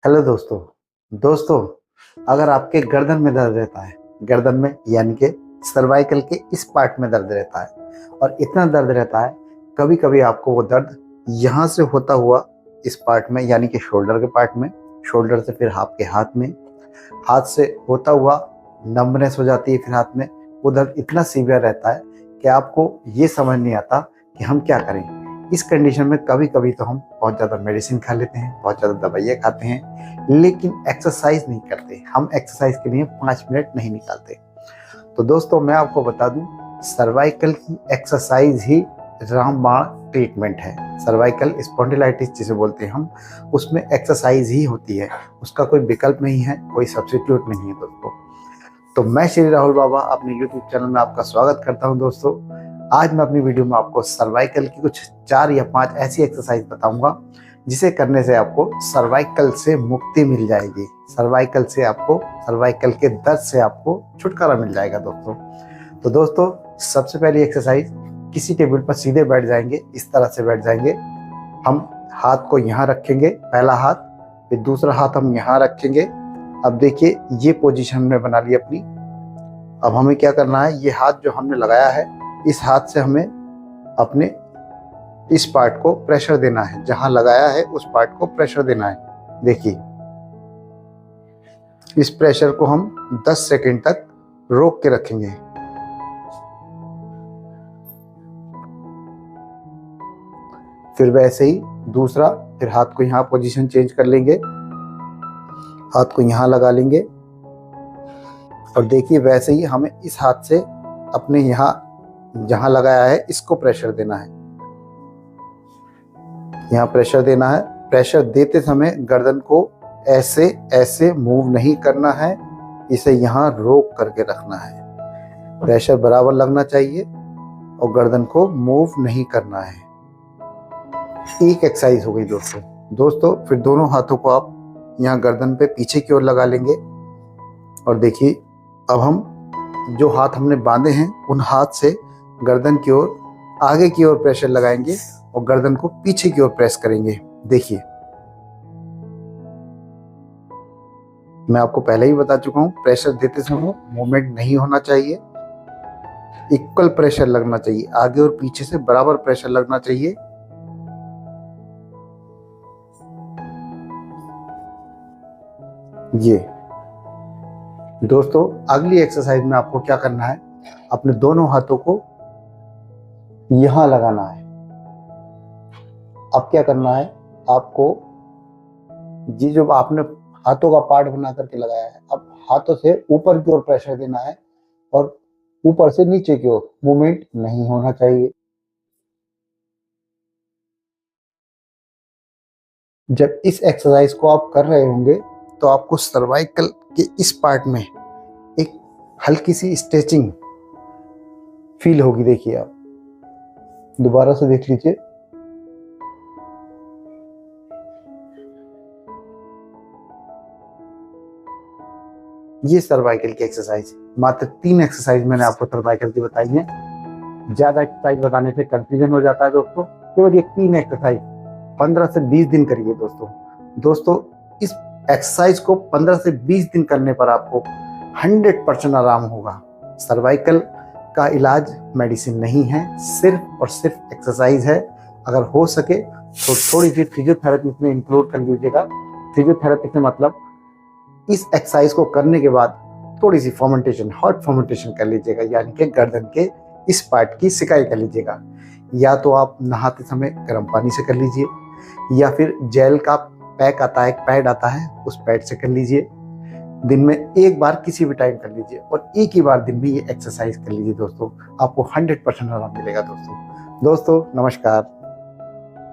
Hello दोस्तों। दोस्तों, अगर आपके गर्दन में दर्द रहता है, गर्दन में यानी कि सर्वाइकल के इस पार्ट में दर्द रहता है और इतना दर्द रहता है, कभी कभी आपको वो दर्द यहाँ से होता हुआ इस पार्ट में यानी कि शोल्डर के पार्ट में, शोल्डर से फिर आपके हाथ में, हाथ से होता हुआ नंबनेस हो जाती है, फिर हाथ में वो दर्द इतना सीवियर रहता है कि आपको ये समझ नहीं आता कि हम क्या करें। इस कंडीशन में कभी कभी तो हम बहुत ज़्यादा मेडिसिन खा लेते हैं, बहुत ज़्यादा दवाइयाँ खाते हैं, लेकिन एक्सरसाइज नहीं करते। हम एक्सरसाइज के लिए 5 मिनट नहीं निकालते। तो दोस्तों, मैं आपको बता दूं, सर्वाइकल की एक्सरसाइज ही रामबाण ट्रीटमेंट है। सर्वाइकल स्पॉन्डिलाइटिस जिसे बोलते हैं हम, उसमें एक्सरसाइज ही होती है, उसका कोई विकल्प नहीं है, कोई सब्स्टिट्यूट नहीं है दोस्तों। तो मैं श्री राहुल बाबा अपने यूट्यूब चैनल में आपका स्वागत करता हूं दोस्तों। आज मैं अपनी वीडियो में आपको सर्वाइकल की कुछ 4 या 5 ऐसी एक्सरसाइज बताऊंगा जिसे करने से आपको सर्वाइकल से मुक्ति मिल जाएगी। सर्वाइकल के दर्द से आपको छुटकारा मिल जाएगा दोस्तों। तो दोस्तों, सबसे पहली एक्सरसाइज, किसी टेबल पर सीधे बैठ जाएंगे, इस तरह से बैठ जाएंगे। हम हाथ को यहाँ रखेंगे, पहला हाथ, फिर दूसरा हाथ हम यहाँ रखेंगे। अब देखिए, ये पोजीशन हमने बना ली अपनी। अब हमें क्या करना है, ये हाथ जो हमने लगाया है, इस हाथ से हमें अपने इस पार्ट को प्रेशर देना है, जहां लगाया है उस पार्ट को प्रेशर देना है। देखिए, इस प्रेशर को हम 10 सेकंड तक रोक के रखेंगे। फिर वैसे ही दूसरा, फिर हाथ को यहाँ पोजीशन चेंज कर लेंगे, हाथ को यहाँ लगा लेंगे और देखिए वैसे ही हमें इस हाथ से अपने यहाँ जहां लगाया है इसको प्रेशर देना है, यहाँ प्रेशर देना है। प्रेशर देते समय गर्दन को ऐसे ऐसे मूव नहीं करना है, इसे यहाँ रोक करके रखना है। प्रेशर बराबर लगना चाहिए और गर्दन को मूव नहीं करना है। एक एक्सरसाइज हो गई दोस्तों। फिर दोनों हाथों को आप यहाँ गर्दन पे पीछे की ओर लगा लेंगे और देखिए, अब हम जो हाथ हमने बांधे हैं उन हाथ से गर्दन की ओर, आगे की ओर प्रेशर लगाएंगे और गर्दन को पीछे की ओर प्रेस करेंगे। देखिए, मैं आपको पहले ही बता चुका हूं, प्रेशर देते समय मूवमेंट नहीं होना चाहिए, इक्वल प्रेशर लगना चाहिए, आगे और पीछे से बराबर प्रेशर लगना चाहिए। ये दोस्तों, अगली एक्सरसाइज में आपको क्या करना है, अपने दोनों हाथों को यहां लगाना है। अब क्या करना है आपको, ये जो आपने हाथों का पार्ट बना करके लगाया है, अब हाथों से ऊपर की ओर प्रेशर देना है और ऊपर से नीचे की ओर मूवमेंट नहीं होना चाहिए। जब इस एक्सरसाइज को आप कर रहे होंगे तो आपको सर्वाइकल के इस पार्ट में एक हल्की सी स्ट्रेचिंग फील होगी। देखिए, आप दोबारा से देख लीजिए। ये सर्वाइकल की एक्सरसाइज, मात्र 3 एक्सरसाइज मैंने आपको सर्वाइकल की बताई है। ज्यादा एक्सरसाइज बताने से कंफ्यूजन हो जाता है दोस्तों। केवल ये 3 एक्सरसाइज 15 से 20 दिन करिए दोस्तों। इस एक्सरसाइज को 15 से 20 दिन करने पर आपको 100% आराम होगा। सर्वाइकल का इलाज मेडिसिन नहीं है, सिर्फ और सिर्फ एक्सरसाइज है। अगर हो सके तो थोड़ी सी फिजियोथेरेपी में इंक्लूड कर लीजिएगा। फिजियोथेरेपी से मतलब इस एक्सरसाइज को करने के बाद थोड़ी सी फर्मेंटेशन, हॉट फर्मेंटेशन कर लीजिएगा, यानी कि गर्दन के इस पार्ट की सिकाई कर लीजिएगा। या तो आप नहाते समय गर्म पानी से कर लीजिए, या फिर जेल का पैक आता है, एक पैड आता है, उस पैड से कर लीजिए। दिन में एक बार किसी भी टाइम कर लीजिए और एक ही बार दिन में ये एक्सरसाइज कर लीजिए दोस्तों। आपको 100% आराम मिलेगा दोस्तों। नमस्कार।